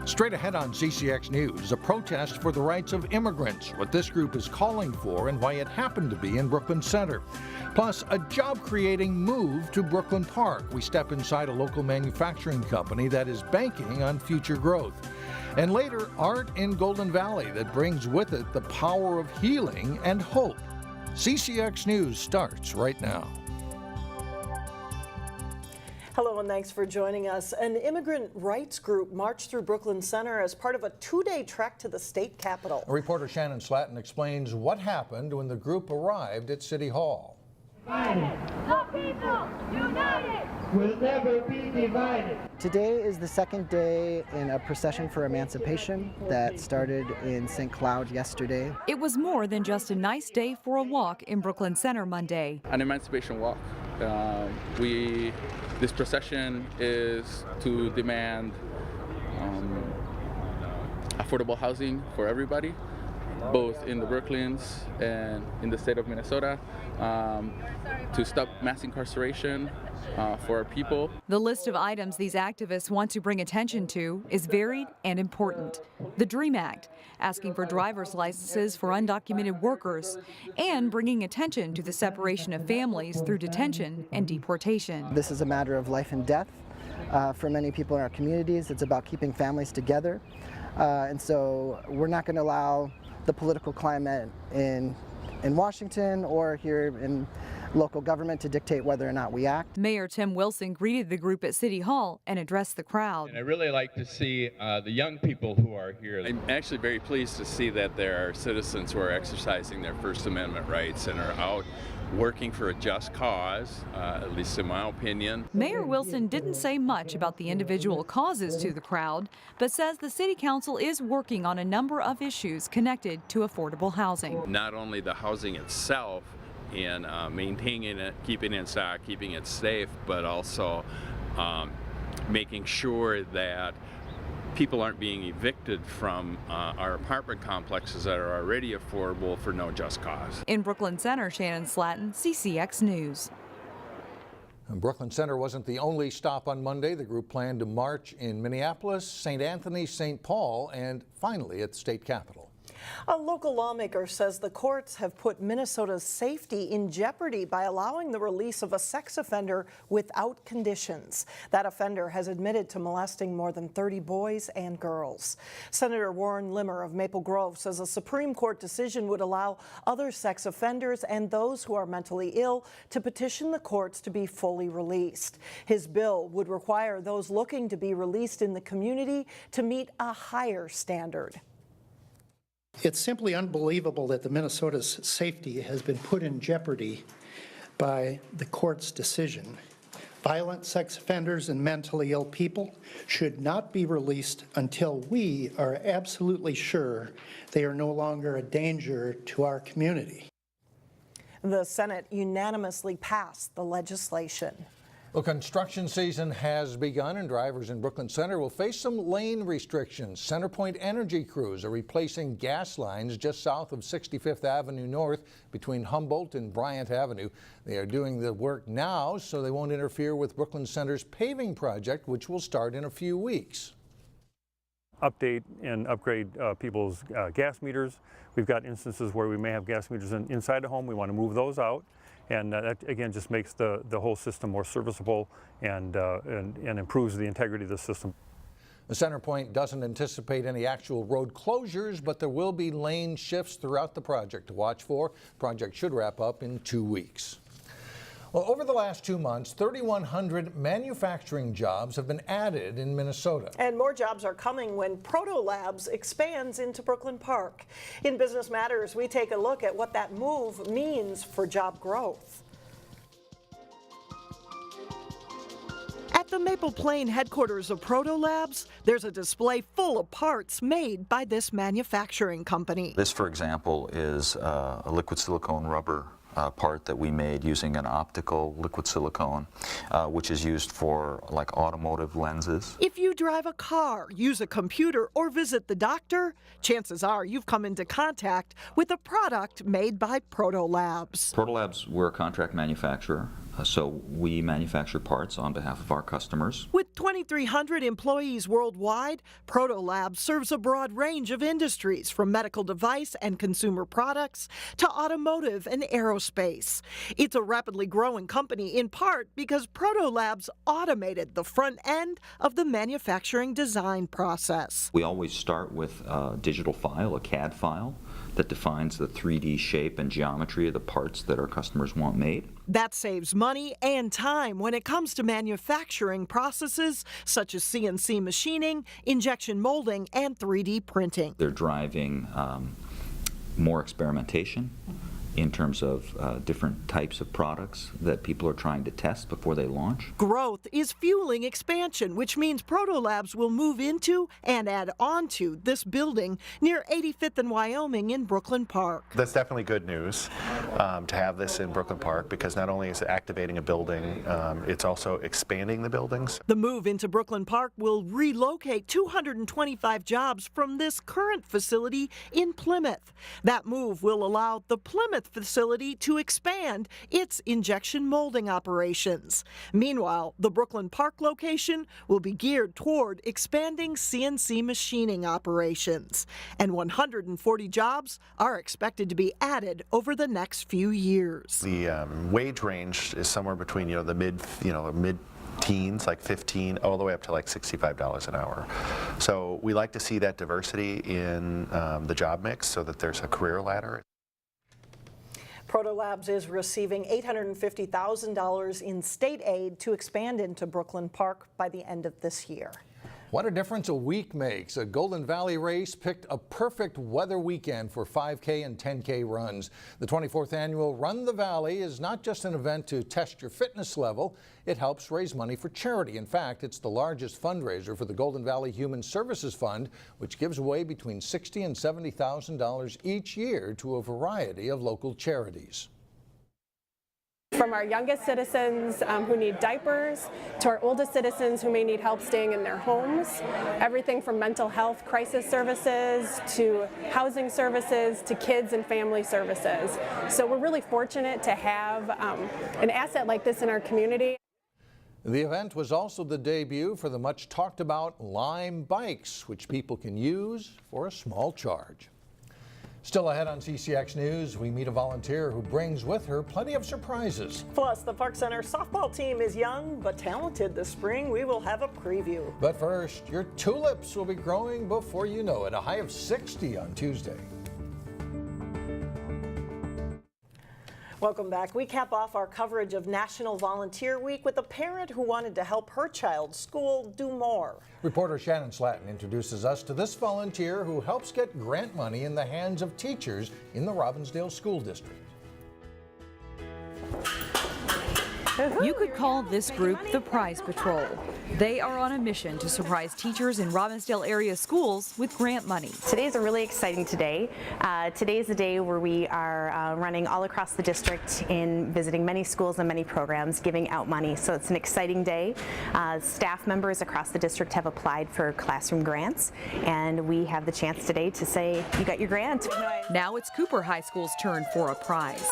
Straight ahead on CCX News, a protest for the rights of immigrants, what this group is calling for and why it happened to be in Brooklyn Center. Plus, a job-creating move to Brooklyn Park. We step inside a local manufacturing company that is banking on future growth. And later, art in Golden Valley that brings with it the power of healing and hope. CCX News starts right now. Hello and thanks for joining us. An immigrant rights group marched through Brooklyn Center as part of a two-day trek to the state capitol. Reporter Shannon Slatton explains what happened when the group arrived at City Hall. United, the people, united, will never be divided. Today is the second day in a procession for emancipation that started in St. Cloud yesterday. It was more than just a nice day for a walk in Brooklyn Center Monday. An emancipation walk. This procession is to demand affordable housing for everybody, both in the Brooklyns and in the state of Minnesota, to stop mass incarceration for our people. The list of items these activists want to bring attention to is varied and important. The DREAM Act, asking for driver's licenses for undocumented workers, and bringing attention to the separation of families through detention and deportation. This is a matter of life and death for many people in our communities. It's about keeping families together. And so we're not going to allow the political climate in Washington or here in local government to dictate whether or not we act. Mayor Tim Wilson greeted the group at City Hall and addressed the crowd. And I really like to see the young people who are here. I'm actually very pleased to see that there are citizens who are exercising their First Amendment rights and are out working for a just cause, at least in my opinion. Mayor Wilson didn't say much about the individual causes to the crowd, but says the City Council is working on a number of issues connected to affordable housing. Not only the housing itself and maintaining it, keeping it in stock, keeping it safe, but also making sure that people aren't being evicted from our apartment complexes that are already affordable for no just cause. In Brooklyn Center, Shannon Slatton, CCX News. And Brooklyn Center wasn't the only stop on Monday. The group planned to march in Minneapolis, St. Anthony, St. Paul, and finally at the state capitol. A local lawmaker says the courts have put Minnesota's safety in jeopardy by allowing the release of a sex offender without conditions. That offender has admitted to molesting more than 30 boys and girls. Senator Warren Limmer of Maple Grove says a Supreme Court decision would allow other sex offenders and those who are mentally ill to petition the courts to be fully released. His bill would require those looking to be released in the community to meet a higher standard. It's simply unbelievable that the Minnesota's safety has been put in jeopardy by the court's decision. Violent sex offenders and mentally ill people should not be released until we are absolutely sure they are no longer a danger to our community. The Senate unanimously passed the legislation. Well, construction season has begun and drivers in Brooklyn Center will face some lane restrictions. CenterPoint Energy crews are replacing gas lines just south of 65th Avenue North between Humboldt and Bryant Avenue. They are doing the work now so they won't interfere with Brooklyn Center's paving project, which will start in a few weeks. Update and upgrade people's gas meters. We've got instances where we may have gas meters inside the home. We want to move those out. And that, again, just makes the whole system more serviceable and improves the integrity of the system. The CenterPoint doesn't anticipate any actual road closures, but there will be lane shifts throughout the project to watch for. The project should wrap up in 2 weeks. Well, over the last 2 months, 3,100 manufacturing jobs have been added in Minnesota. And more jobs are coming when Protolabs expands into Brooklyn Park. In Business Matters, we take a look at what that move means for job growth. At the Maple Plain headquarters of Protolabs, there's a display full of parts made by this manufacturing company. This, for example, is a liquid silicone rubber part that we made using an optical liquid silicone, which is used for like automotive lenses. If you drive a car, use a computer, or visit the doctor, chances are you've come into contact with a product made by Protolabs. Protolabs, we're a contract manufacturer. So we manufacture parts on behalf of our customers. With 2,300 employees worldwide, Protolabs serves a broad range of industries, from medical device and consumer products to automotive and aerospace. It's a rapidly growing company in part because Protolabs automated the front end of the manufacturing design process. We always start with a digital file, a CAD file, that defines the 3D shape and geometry of the parts that our customers want made. That saves money and time when it comes to manufacturing processes such as CNC machining, injection molding, and 3D printing. They're driving more experimentation in terms of different types of products that people are trying to test before they launch. Growth is fueling expansion, which means Protolabs will move into and add on to this building near 85th and Wyoming in Brooklyn Park. That's definitely good news to have this in Brooklyn Park, because not only is it activating a building, it's also expanding the buildings. The move into Brooklyn Park will relocate 225 jobs from this current facility in Plymouth. That move will allow the Plymouth facility to expand its injection molding operations. Meanwhile, the Brooklyn Park location will be geared toward expanding CNC machining operations, and 140 jobs are expected to be added over the next few years. The wage range is somewhere between the mid teens, like 15, all the way up to like $65 an hour. So we like to see that diversity in the job mix so that there's a career ladder. Protolabs is receiving $850,000 in state aid to expand into Brooklyn Park by the end of this year. What a difference a week makes. A Golden Valley race picked a perfect weather weekend for 5K and 10K runs. The 24th annual Run the Valley is not just an event to test your fitness level, it helps raise money for charity. In fact, it's the largest fundraiser for the Golden Valley Human Services Fund, which gives away between $60,000 and $70,000 each year to a variety of local charities. From our youngest citizens who need diapers to our oldest citizens who may need help staying in their homes, everything from mental health crisis services to housing services to kids and family services. So we're really fortunate to have an asset like this in our community. The event was also the debut for the much talked about Lime bikes, which people can use for a small charge. Still ahead on CCX News, we meet a volunteer who brings with her plenty of surprises. Plus, the Park Center softball team is young but talented this spring. We will have a preview. But first, your tulips will be growing before you know it. A high of 60 on Tuesday. Welcome back. We cap off our coverage of National Volunteer Week with a parent who wanted to help her child's school do more. Reporter Shannon Slatton introduces us to this volunteer who helps get grant money in the hands of teachers in the Robbinsdale School District. You could call this group the Prize Patrol. They are on a mission to surprise teachers in Robbinsdale area schools with grant money. Today's a really exciting day. Today's the day where we are running all across the district in visiting many schools and many programs, giving out money. So it's an exciting day. Staff members across the district have applied for classroom grants, and we have the chance today to say, you got your grant. Now it's Cooper High School's turn for a prize.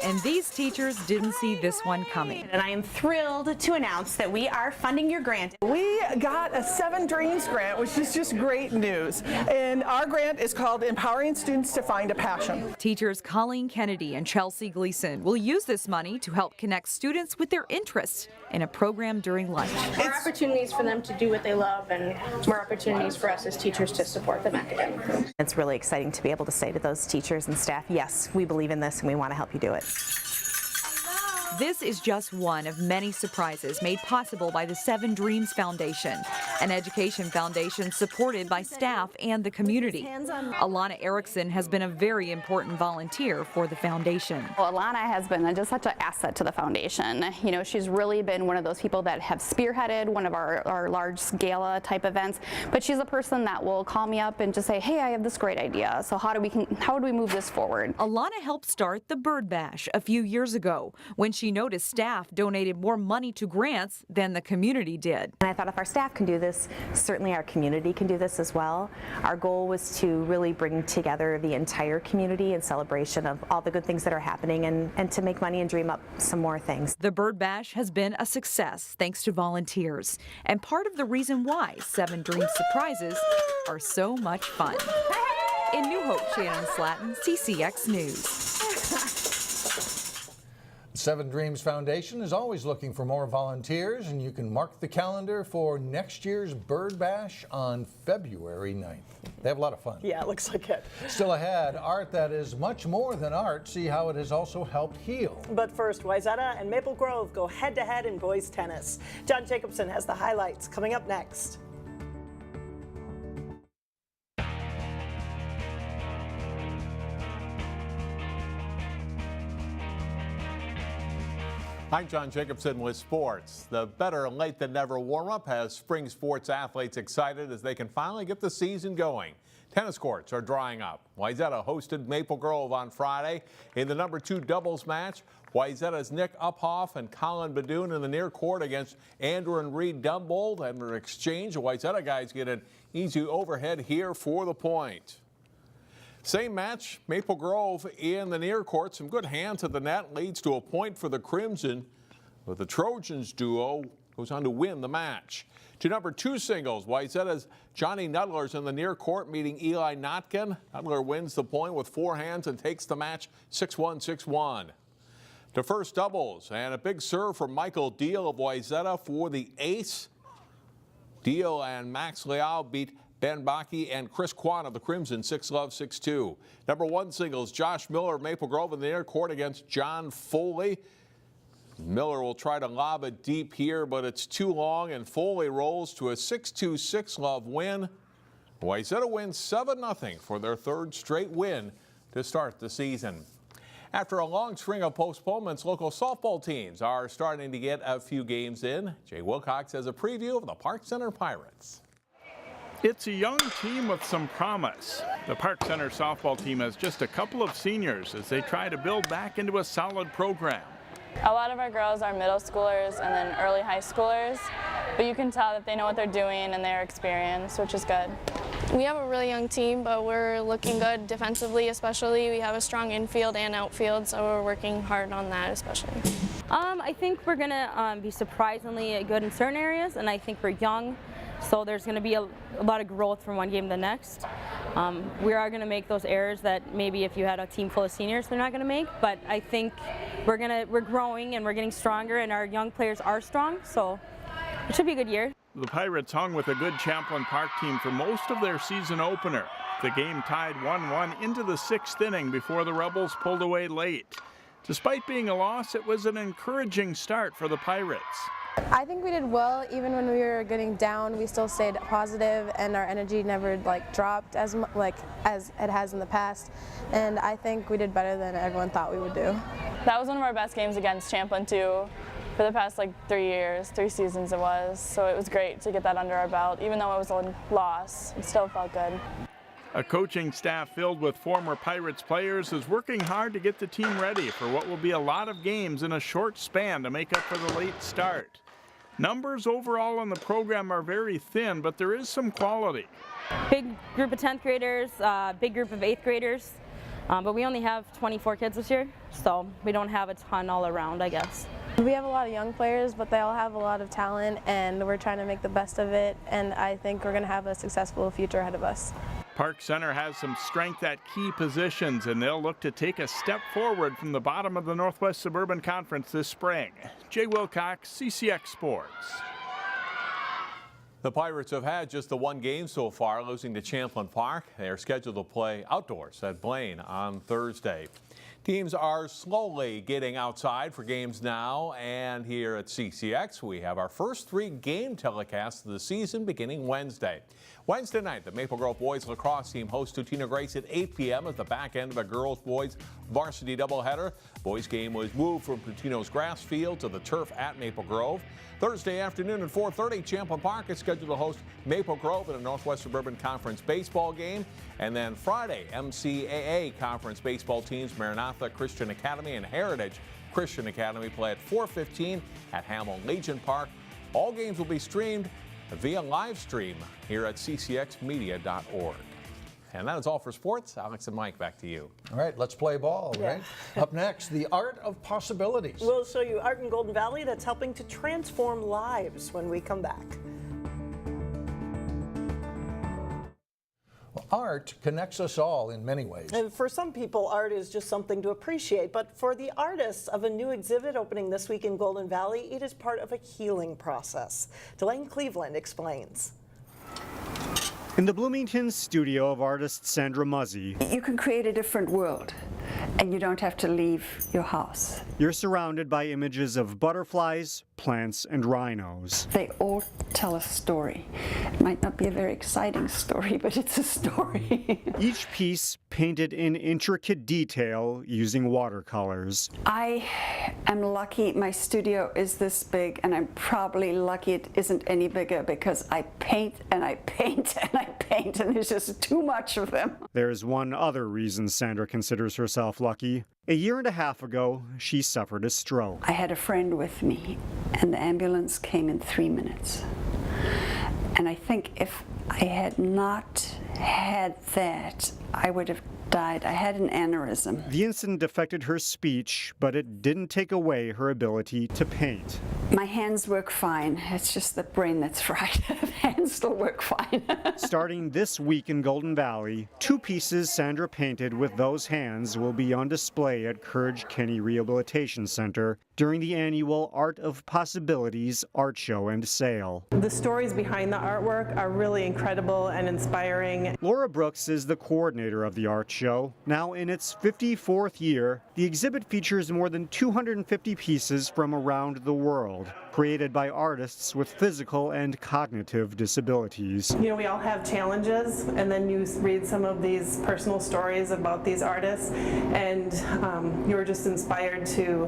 And these teachers didn't see this one coming. And I am thrilled to announce that we are funding your grant. We got a 7 Dreams grant, which is just great news. And our grant is called Empowering Students to Find a Passion. Teachers Colleen Kennedy and Chelsea Gleason will use this money to help connect students with their interests in a program during lunch. More opportunities for them to do what they love and more opportunities for us as teachers to support them academically. It's really exciting to be able to say to those teachers and staff, yes, we believe in this and we want to help you do it. This is just one of many surprises made possible by the 7 Dreams Foundation, an education foundation supported by staff and the community. ALANA ERICKSON has been a very important volunteer for the foundation. Well, ALANA has been just such an asset to the foundation. You know, she's really been one of those people that have spearheaded one of our large gala type events, but she's a person that will call me up and just say, hey, I have this great idea, so how do we move this forward? ALANA helped start the Bird Bash a few years ago when she she noticed staff donated more money to grants than the community did. And I thought if our staff can do this, certainly our community can do this as well. Our goal was to really bring together the entire community in celebration of all the good things that are happening and to make money and dream up some more things. The Bird Bash has been a success thanks to volunteers, and part of the reason why 7 Dream Surprises are so much fun. In New Hope, Shannon Slatton, CCX News. 7 Dreams Foundation is always looking for more volunteers, and you can mark the calendar for next year's Bird Bash on February 9th. They have a lot of fun. Yeah, it looks like it. Still ahead, art that is much more than art. See how it has also helped heal. But first, Wayzata and Maple Grove go head-to-head in boys tennis. John Jacobson has the highlights coming up next. I'm John Jacobson with sports. The better late than never warm-up has spring sports athletes excited as they can finally get the season going. Tennis courts are drying up. Wayzata hosted Maple Grove on Friday in the number 2 doubles match. Wayzata's Nick Uphoff and Colin Badoon in the near court against Andrew and Reed Dumbold. And in exchange, the Wayzata guys get an easy overhead here for the point. Same match, Maple Grove in the near court. Some good hands at the net leads to a point for the Crimson, but the Trojans duo goes on to win the match. To number 2 singles, Wayzata's Johnny Nudler's in the near court meeting Eli Notkin. Nudler wins the point with 4 hands and takes the match 6-1, 6-1. To first doubles, and a big serve from Michael Deal of Wayzata for the ace. Deal and Max Leal beat Ben Bakke and Chris Kwan of the Crimson 6-love, 6-2. Number 1 singles, Josh Miller of Maple Grove in the near court against John Foley. Miller will try to lob it deep here, but it's too long, and Foley rolls to a 6-2, 6-love win. Wayzata wins 7-0 for their 3rd straight win to start the season. After a long string of postponements, local softball teams are starting to get a few games in. Jay Wilcox has a preview of the Park Center Pirates. It's a young team with some promise. The Park Center softball team has just a couple of seniors as they try to build back into a solid program. A lot of our girls are middle schoolers and then early high schoolers, but you can tell that they know what they're doing and they're experienced, which is good. We have a really young team, but we're looking good defensively especially. We have a strong infield and outfield, so we're working hard on that especially. I think we're going to be surprisingly good in certain areas, and I think we're young. So there's going to be a lot of growth from one game to the next. We are going to make those errors that maybe if you had a team full of seniors, they're not going to make. But I think we're growing and we're getting stronger, and our young players are strong. So it should be a good year. The Pirates hung with a good Champlin Park team for most of their season opener. The game tied 1-1 into the 6th inning before the Rebels pulled away late. Despite being a loss, it was an encouraging start for the Pirates. I think we did well. Even when we were getting down, we still stayed positive, and our energy never dropped as it has in the past. And I think we did better than everyone thought we would do. That was one of our best games against Champlin too. For the past 3 seasons it was. So it was great to get that under our belt. Even though it was a loss, it still felt good. A coaching staff filled with former Pirates players is working hard to get the team ready for what will be a lot of games in a short span to make up for the late start. Numbers overall on the program are very thin, but there is some quality. Big group of 10th graders, big group of 8th graders, but we only have 24 kids this year, so we don't have a ton all around, I guess. We have a lot of young players, but they all have a lot of talent, and we're trying to make the best of it, and I think we're going to have a successful future ahead of us. Park Center has some strength at key positions, and they'll look to take a step forward from the bottom of the Northwest Suburban Conference this spring. Jay Wilcox, CCX Sports. The Pirates have had just the 1 game so far, losing to Champlin Park. They are scheduled to play outdoors at Blaine on Thursday. Teams are slowly getting outside for games now, and here at CCX we have our first 3 game telecasts of the season beginning Wednesday. Wednesday night, the Maple Grove boys lacrosse team hosts Totino Grace at 8 p.m. at the back end of a girls-boys varsity doubleheader. Boys game was moved from Totino's grass field to the turf at Maple Grove. Thursday afternoon at 4:30, Champlin Park is scheduled to host Maple Grove in a Northwest Suburban Conference baseball game. And then Friday, MCAA Conference baseball teams Maranatha Christian Academy and Heritage Christian Academy play at 4:15 at Hamel Legion Park. All games will be streamed via live stream here at ccxmedia.org. And that is all for sports. Alex and Mike, back to you. All right, let's play ball, right? Up next, the art of possibilities. We'll show you art in Golden Valley that's helping to transform lives when we come back. Well, art connects us all in many ways. And for some people, art is just something to appreciate, but for the artists of a new exhibit opening this week in Golden Valley, it is part of a healing process. Delane Cleveland explains. In the Bloomington studio of artist Sandra MUZZY, you can create a different world, and you don't have to leave your house. You're surrounded by images of butterflies, plants, and rhinos. They all tell a story. It might not be a very exciting story, but it's a story. Each piece painted in intricate detail using watercolors. I am lucky my studio is this big, and I'm probably lucky it isn't any bigger because I paint and I paint and I paint, and there's just too much of them. There's one other reason Sandra considers herself lucky. A year and a half ago, she suffered a stroke. I had a friend with me, and the ambulance came in 3 minutes. And I think if I had not had that, I would have died. I had an aneurysm. The incident affected her speech, but it didn't take away her ability to paint. My hands work fine. It's just the brain that's fried. The hands still work fine. Starting this week in Golden Valley, 2 pieces Sandra painted with those hands will be on display at Courage Kenny Rehabilitation Center during the annual Art of Possibilities art show and sale. The stories behind the artwork are really incredible and inspiring. Laura Brooks is the coordinator of the art show. Now in its 54th year, the exhibit features more than 250 pieces from around the world, created by artists with physical and cognitive disabilities. You know, we all have challenges, and then you read some of these personal stories about these artists, and you're just inspired to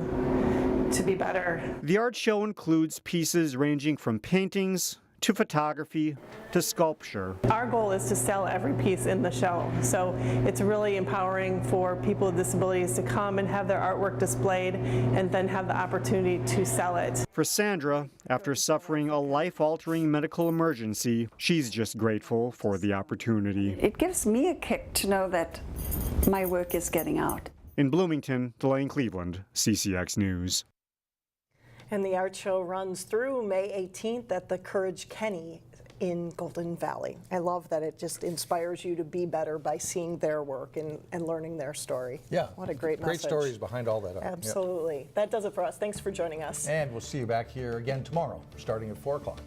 be better. The art show includes pieces ranging from paintings to photography to sculpture. Our goal is to sell every piece in the show, so it's really empowering for people with disabilities to come and have their artwork displayed and then have the opportunity to sell it. For Sandra, after suffering a life-altering medical emergency, she's just grateful for the opportunity. It gives me a kick to know that my work is getting out. In Bloomington, Delane Cleveland, CCX News. And the art show runs through May 18th at the Courage Kenny in Golden Valley. I love that it just inspires you to be better by seeing their work and learning their story. Yeah. What a great message. Great stories behind all that art. Absolutely. Yep. That does it for us. Thanks for joining us. And we'll see you back here again tomorrow, starting at 4 o'clock.